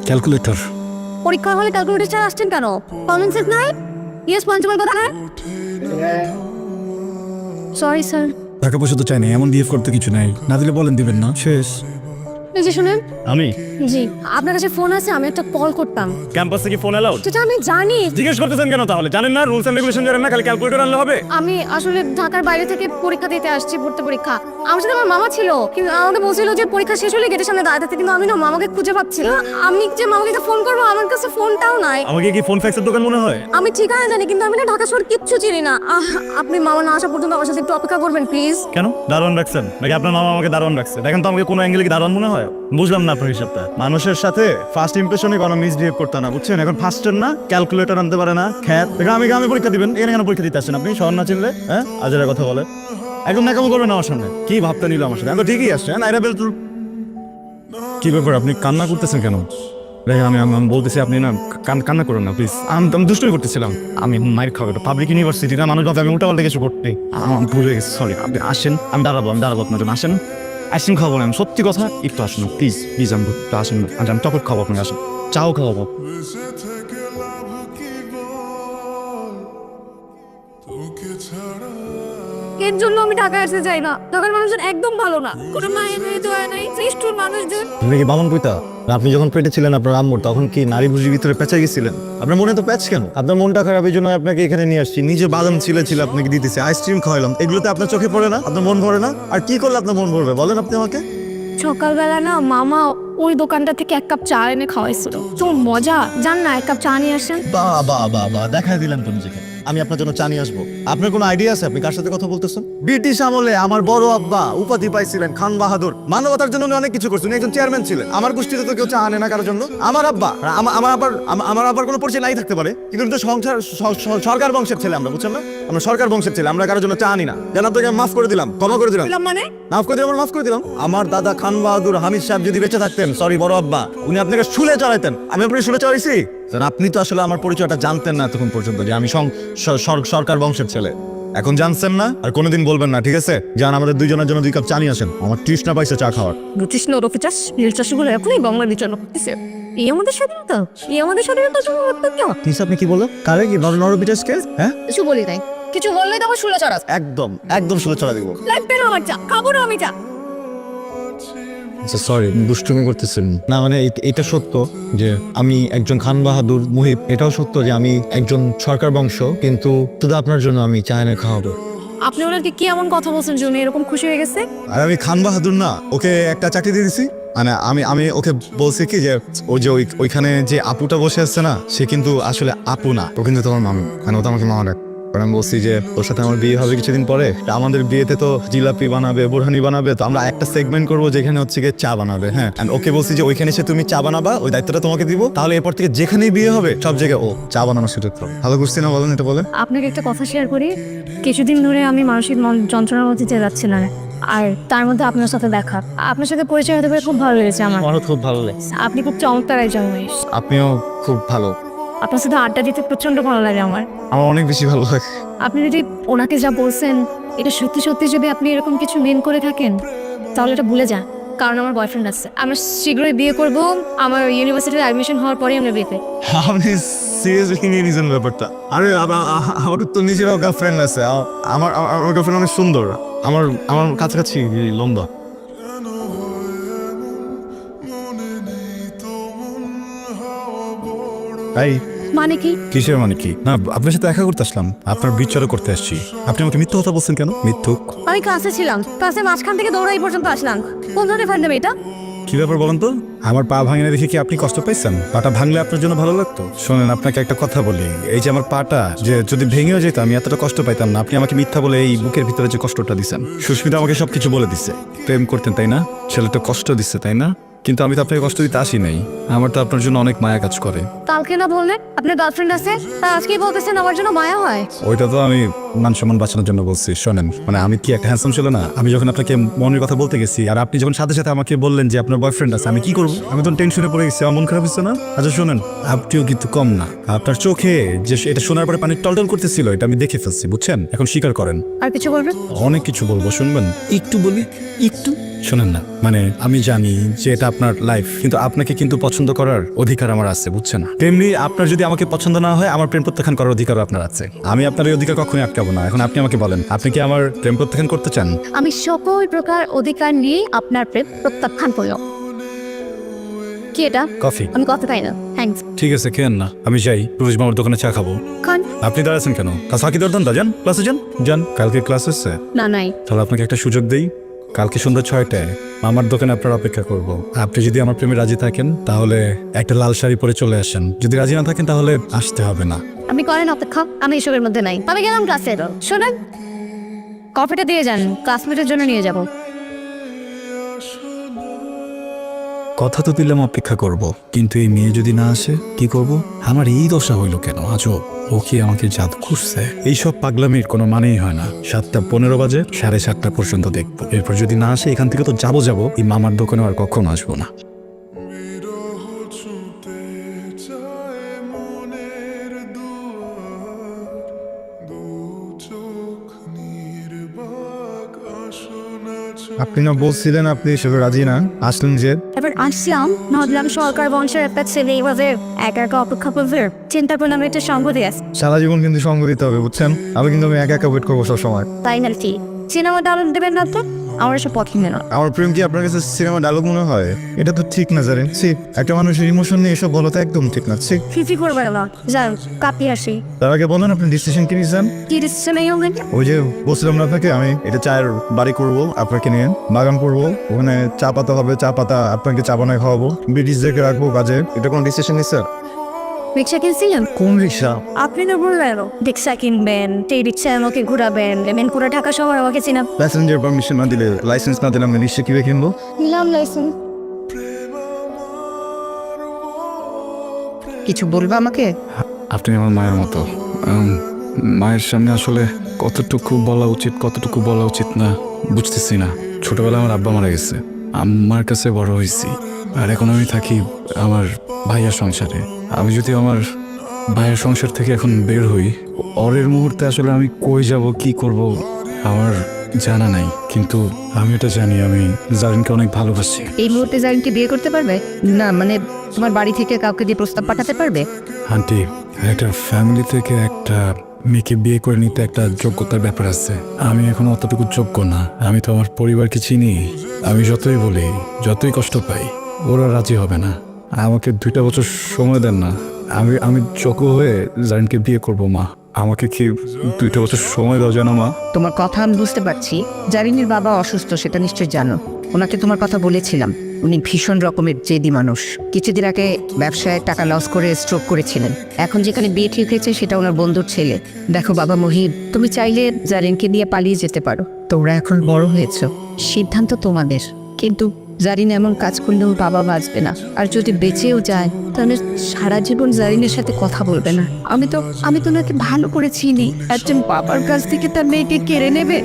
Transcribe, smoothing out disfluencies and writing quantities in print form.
Calculator. পরীক্ষা হলে calculator ছাড়া আসছেন কেন? কমন সেন্স নাই? ইয়েস পঞ্চমের কথা না? Sorry sir. টাকা পয়সা তো চাই না, এমন বিহেভ করতে কিছু নাই, না দিলে বলেন দিবেন না, শেষ। এই যে শুনেন, আমি জি আপনার কাছে ফোন আছে, আমি একটা কল করতাম। ক্যাম্পাসে কি ফোন অ্যালাউড? সেটা আমি জানি। জিজ্ঞেস করতেছেন কেন তাহলে? জানেন না রুলস এন্ড রেগুলেশন? জানেন না খালি ক্যালকুলেটর আনলে হবে? আমি আসলে ঢাকার বাইরে থেকে পরীক্ষা দিতে আসছি, ভর্তি পরীক্ষা। আমার সাথে আমার মামা ছিল, কিন্তু আমাকে বলছিল যে পরীক্ষা শেষ হলে গেটের সামনে দাঁড়াতে, কিন্তু আমি না মামাকে খুঁজে পাচ্ছি না। আমি যে মামাকে ফোন করবো, আমার কাছে ফোনটাও নাই। আমাকে কি ফোন ফ্যাক্সের দোকান মনে হয়? আমি ঠিকানা জানি, কিন্তু আমি না ঢাকা শহর কিচ্ছু চিনি না। আপনি মামা না আসা পর্যন্ত আমার সাথে একটু অপেক্ষা করবেন প্লিজ। কেন দারোয়ান রাখছেন নাকি আপনার মামা আমাকে দারোয়ান রাখছে? দেখেন তো আমাকে কোনো অ্যাঙ্গেলে কি দারোয়ান মনে হয়? বুঝলাম না আপনার হিসাবটা। মানুষের সাথে ফার্স্ট ইমপ্রেশনে কোনো মিসবিহেভ করতে না, বুঝছেন? এখন ফার্স্টের না ক্যালকুলেটর আনতে পারে না, খ্যাত গ্রামে গ্রামে পরীক্ষা দিবেন, এখানে কেন পরীক্ষা দিতে আসছেন আপনি? শহর না চিনলে হ্যাঁ আজের কথা বলে একদম ন্যাকামো করবেন আমার সামনে। কি ভাবতে নিল আমার সাথে? আমি তো ঠিকই আসছে। কি ব্যাপার, আপনি কান্না করতেছেন কেন? দেখেন আমি আমি বলতেছি, আপনি না কান্না করুন না প্লিজ। আমি দুষ্টুমি করতেছিলাম। আমি মাইর খাবো, পাবলিক ইউনিভার্সিটি না, মানুষ ভাবে আমি উল্টাপাল্টা কিছু করতে। আমার ভুলে গেছি, সরি। আপনি আসেন, আমি দাঁড়াবো আপনার জন্য। আসেন আইসক্রিম খাবো না, আমি সত্যি কথা, একটু আসুন প্লিজ প্লিজ। আমি আসেন, আমি চকলেট খাবো, আপনাকে আসেন, চাও খাওয়াবো। এর জন্য আমি ঢাকায় আসতে চাই না। ঢাকার মানুষজন একদম ভালো না, কোনো মায়া নেই দয়া নেই, নিষ্ঠুর মানুষজন। আপনি কি বামন কইতা? আপনি যখন পেটে ছিলেন আপনার আম্মুর, তখন কি নারী ভুজির ভিতরে পেঁচাই গেছিলেন? আপনার মনে তো প্যাচ কেন? আপনার মনটা খারাপ, এই জন্য আপনাকে এখানে নিয়ে আসছি। নিজে বাদাম ছিল আপনাকে দিতেছি, আইসক্রিম খাওয়াইলাম, এগুলোতে আপনার চোখে পড়ে না? আপনার মন ভরে না? আর কি করলে আপনার মন ভরবে বলেন আপনি আমাকে? সকালবেলা না মামা ওই দোকানটা থেকে এক কাপ চা এনে খাওয়াইছিল, তো মজা। জান না, এক কাপ চা নিয়ে আসেন। বাহ দেখাই দিলেন তো নিজেকে। আমি আপনার জন্য চা নিয়ে আসবো। আপনার কোনো আইডিয়া আছে আপনি কার সাথে কথা বলতেছেন? ব্রিটিশ আমলে আমার বড় আব্বা উপাধি পাইছিলেন খান বাহাদুর। মানবতার জন্য উনি অনেক কিছু করছেন, উনি একজন চেয়ারম্যান ছিলেন। আমার গোষ্ঠীতে তো কেউ চা আনে না কারোর জন্য। আমার আব্বা আমার আবার কোনো পরিচয় নাই থাকতে পারে, কিন্তু উনি তো সরকার বংশের ছেলে। আমরা বুঝছেন না, আমরা সরকার বংশের ছেলে, আমরা কারোর জন্য চা আনি না। যেন আপনাকে মাফ করে দিলাম, ক্ষমা করে দিলাম। মানে মাফ করে দিলাম। আমার দাদা খান বাহাদুর হামিদ সাহেব যদি বেঁচে থাকতেন, সরি বড় আব্বা, উনি আপনাকে শুলে চড়াইতেন। আমি আপনাকে শুলে চড়াইছি? আপনি তো আসলে আমার পরিচয়টা জানতেন না তখন পর্যন্ত, যে আমি সরকার বংশের ছেলে। এখন জানছেন না, আর কোনোদিন বলবেন না, ঠিক আছে? যান আমাদের দুইজনের জন্য 2 কাপ চা নিয়ে আসেন। আমার তৃষ্ণা পাইছে চা খাওয়ার। কৃষ্ণ রফি চাষ নীল চাষগুলো এখনই বাংলার জন্য এই আমাদের স্বাধীনতা, এই আমাদের স্বাধীনতা কেউ। আপনি কি বললেন? কারে কি নরবিটাসকে? হ্যাঁ কিছু বলি নাই, কিছু বললে তো আমার শুলে চড়াস। একদম শুলে চড়া দিব। লাগবে না আমার চা, খাবো না আমি চা। সরি, দুষ্টুমি করতেছেন না। মানে এটা সত্য যে আমি একজন খান বাহাদুর মুহিব, এটাও সত্য যে আমি একজন সরকার বংশ, কিন্তু শুধু আপনার জন্য আমি চা এনে খাওয়াবো। আপনি ওনাকে কি এমন কথা বলছেন যে উনি এরকম খুশি হয়ে গেছে? আর আমি খান বাহাদুর না, ওকে একটা চাকরি দিয়ে দিছি। মানে আমি ওকে বলছি কি যে ওই যে ওইখানে যে আপুটা বসে আছে না, সে কিন্তু আসলে আপু না, ও কিন্তু তোমার মামু। মানে ও তো আমাকে মামা ডাক। আমি বলছি যে ওর সাথে আমার বিয়ে হবে কিছুদিন পরে, আমাদের বিয়েতে তো জিলাপি বানাবে, বোরহানি বানাবে, তো আমরা একটা সেগমেন্ট করবো যেখানে হচ্ছে গিয়ে চা বানাবে। হ্যাঁ, ওকে বলছি যে ওইখানে এসে তুমি চা বানাবা, ওই দায়িত্বটা তোমাকে দিব। তাহলে এরপর থেকে যেখানেই বিয়ে হবে সব জায়গায় ও চা বানানোর সুযোগ পাবে। ভালো করছি না বলেন? এটা বলে আপনাকে একটা কথা শেয়ার করি। কিছুদিন ধরে আমি মানসিক যন্ত্রণার মধ্যে দিয়ে যাচ্ছিলাম, আর তার মধ্যে আপনার সাথে দেখা, আপনার সাথে পরিচয় হতে পেরে খুব ভালো লেগেছে আমার। আমারও খুব ভালো লেগেছে। আপনি খুব চমৎকার একজন মানুষ। আপনিও খুব ভালো। আপনার সাথে আড্ডা দিতে প্রচন্ড ভালো লাগে আমার। আমার অনেক বেশি ভালো লাগে। আপনি যদি ওনাকে যা বলছেন, এটা সত্যি সত্যি যদি আপনি এরকম কিছু মেন করে থাকেন, তাহলে এটা ভুলে যান, কারণ আমার বয়ফ্রেন্ড আছে। আমরা শীঘ্রই বিয়ে করব। আমার ইউনিভার্সিটিতে অ্যাডমিশন হওয়ার পরে আমরা বিয়ে করব। আপনি সিরিয়াসলি নিয়ে নিয়েছেন ব্যাপারটা? আরে আমার তো নিজেরও গার্লফ্রেন্ড আছে। আমার গার্লফ্রেন্ড অনেক সুন্দর, আমার কাছাকাছি লম্বা। তাই মানে কি? কিসের মানে কি? না, আপনার সাথে দেখা করতে আসলাম, আপনার বিচারও করতে আসছি। আপনি আমাকে মিথ্যা কথা বলছেন কেন? মিথ্যুক। আমি ক্লাসে ছিলাম, ক্লাসের মাঝখান থেকে দৌড়াই পর্যন্ত আসলাম। কোন ধরনের ফান্ডাম এটা? কি ব্যাপার বলেন তো? আমার পা ভাঙে না দেখে কি আপনি কষ্ট পাইছেন? পাটা ভাঙলে আপনার জন্য ভালো লাগতো? শোনেন, আপনাকে একটা কথা বলি, এই যে আমার পাটা যে যদি ভেঙেও যেত, আমি এতটা কষ্ট পাইতাম না। আপনি আমাকে মিথ্যা বলে এই বুকের ভিতরে যে কষ্টটা দিচ্ছেন। সুস্মিতা আমাকে সবকিছু বলে দিচ্ছে। প্রেম করতেন তাই না? ছেলেটা কষ্ট দিচ্ছে তাই না? কিন্তু আমি তো আপনাকে কষ্ট দিতে আসি নাই। আমার তো আপনার জন্য অনেক মায়া কাজ করে। কালকে না বললেন আপনার গার্লফ্রেন্ড আছে, তা আজকেই বলতেছেন আমার জন্য মায়া হয়? ওইটা তো আমি মান সম্মান বাঁচানোর জন্য বলছি। শোনেন, মানে আমি কি একটা হ্যান্ডসাম ছিল না? আমি যখন আপনাকে মনের কথা বলতে গেছি আর আপনি যখন সাথে সাথে আমাকে বললেন যে আপনার বয়ফ্রেন্ড আছে, আমি কি করবো? আমি তখন টেনশনে পড়ে গেছি, আমার মন খারাপ হচ্ছে না? আচ্ছা শোনেন, আপনিও কিন্তু কম না। আপনার চোখে যে এটা শোনার পরে পানি টলটল করতেছিল, এটা আমি দেখে ফেলছি, বুঝছেন? এখন স্বীকার করেন। আর কিছু বলবেন? অনেক কিছু বলবো, শুনবেন? একটু বলি, একটু শোনেন না। মানে আমি জানি যে এটা আপনার লাইফ, কিন্তু আপনাকে কিন্তু পছন্দ করার অধিকার আমার আছে, বুঝছেন? তেমনি আপনার যদি আমাকে পছন্দ না হয়, আমার প্রেম প্রত্যাখ্যান করার অধিকারও আপনার আছে। আমি আপনার এই অধিকার কখনোই আটকাবো না। এখন আপনি আমাকে বলেন, আপনি কি আমার প্রেম প্রত্যাখ্যান করতে চান? আমি সকল প্রকার অধিকার নিয়ে আপনার প্রেম প্রত্যাখ্যান করল। কি এটা? কফি। আমি কথা পাই না, থ্যাঙ্কস। ঠিক আছে, খেয়েন না। আমি যাই, পুরুষ মামার দোকানে চা খাবো। খান। আপনি দাঁড়াচ্ছেন কেন? ফাঁকি দরদান যান, ক্লাসে যান। যান, কালকে ক্লাস হচ্ছে। না নাই। তাহলে আপনাকে একটা সুযোগ দেই, কালকে সন্ধ্যা 6টায় মামার দোকানে আপনার অপেক্ষা করব। আপনি যদি আমার প্রেমে রাজি থাকেন তাহলে একটা লাল শাড়ি পরে চলে আসেন, যদি রাজি না থাকেন তাহলে আসতে হবে না। আপনি করেন অপেক্ষা, আমি এসবের মধ্যে নাই। আমি গেলাম ক্লাসে। শোনেন, কফিটা দিয়ে যান, ক্লাসমেটের জন্য নিয়ে যাব। কথা তো দিলাম অপেক্ষা করব, কিন্তু এই মেয়ে যদি না আসে কি করব? আমার এই দশা হইল কেন আজব? ও কি আমাকে জাদু করছে? এইসব পাগলামির কোনো মানেই হয় না। 7:15 বাজে, 7:30 পর্যন্ত দেখবো। এরপর যদি না আসে, এখান থেকে তো যাবো, এই মামার দোকানে আর কখনো আসবো না। আপনি না বলছিলেন আপনি এসবে রাজি না, আসলেন যে? এবার আসলাম, ভাবলাম সরকার বংশের একটা ছেলে এইভাবে একা একা অপেক্ষা করবে, চিন্তা করলাম একটা সঙ্গ দিয়ে আসি। সারা জীবন কিন্তু সঙ্গ দিতে হবে, বুঝছেন? আমি কিন্তু একা একা ওয়েট করবো সবসময়। তাই না কি? সিনেমা ডাউনলোড দেবেন না তো? আমার এসব পছন্দ না। আমার প্রেম কি আপনার কাছে সিনেমা ডায়লগ মনে হয়? এটা তো ঠিক না জানেন। একটা মানুষের ইমোশন নিয়ে এসব বলা তো একদম ঠিক না। ফিফি করবে না, যান কাঁপিয়ে আসি। তার আগে বলেন আপনি ডিসিশন কি নিয়েছেন? কি ডিসিশন এই হবে? ওই যে বলছিলাম না আপনাকে, আমি এটা চায়ের বাড়ি করবো, আপনাকে নিয়ে বাগান করবো, ওখানে চা পাতা হবে, চা পাতা আপনাকে চা বানায় খাওয়াবো, ব্রিটিশদেরকে রাখবো কাজে। এটা কোন ডিসিশন নিচ্ছেন? রিক্সা কিনছিলেন? কোন রিক্সা? আপনি না বললেন রিক্সা কিনবেন, সেই রিক্সায় আমাকে ঘুরাবেন, পুরো ঢাকা শহর আমাকে চিনা। প্যাসেঞ্জার পারমিশন না দিলে, লাইসেন্স না দিলে আমি রিক্সা কিভাবে কিনবো? নিলাম লাইসেন্স। কিছু বলবে আমাকে? আপনি আমার মায়ের মতো। মায়ের সামনে আসলে কতটুকু বলা উচিত, কতটুকু বলা উচিত না বুঝতেছি না। ছোটবেলায় আমার আব্বা মারা গেছে, আমার কাছে বড় হয়েছি, আর এখন আমি থাকি আমার ভাইয়ার সংসারে। আমি যদি আমার ভাইয়ের সংসার থেকে এখন বের হই, পরের মুহূর্তে আসলে আমি কই যাব, কি করব আমার জানা নাই। কিন্তু আমি এটা জানি, আমি জারিনকে অনেক ভালোবাসি। এই মুহূর্তে জারিনকে বিয়ে করতে পারবে না? মানে তোমার বাড়ি থেকে কাউকে দিয়ে প্রস্তাব পাঠাতে পারবে? আন্টি, একটা ফ্যামিলি থেকে একটা মেয়েকে বিয়ে করে নিতে একটা যোগ্যতার ব্যাপার আছে। আমি এখন অতটুকু যোগ্য না। আমি তো আমার পরিবারকে চিনি। আমি যতই বলি, যতই কষ্ট পাই, ওরা রাজি হবে না। আমাকে 2টা বছর সময় দেন না, আমি যোগ্য হয়ে জারিনকে বিয়ে করব। মা, আমাকে কি 2টা বছর সময় দাও জানো মা? তোমার কথা আমি বুঝতে পারছি। জারিনের বাবা অসুস্থ, সেটা নিশ্চয় জানো। ওনাকে তোমার কথা বলেছিলাম, উনি ভীষণ রকমের জেদি মানুষ। কিছুদিন আগে ব্যবসায় টাকা লস করে স্ট্রোক করেছিলেন। এখন যেখানে বিয়ে ঠিক হয়েছে সেটা ওনার বন্ধুর ছেলে। দেখো বাবা মহিব, তুমি চাইলে জারিনকে নিয়ে পালিয়ে যেতে পারো। তোমরা এখন বড় হয়েছো, সিদ্ধান্ত তোমাদের। কিন্তু জারিন এমন কাজ করলেও বাবা বাঁচবে না, আর যদি বেঁচেও যায় তাহলে সারা জীবন জারিনের সাথে কথা বলবে না। আমি তো ওনাকে ভালো করে চিনি। একজন বাবার কাছ থেকে তার মেয়েকে কেড়ে নেবে,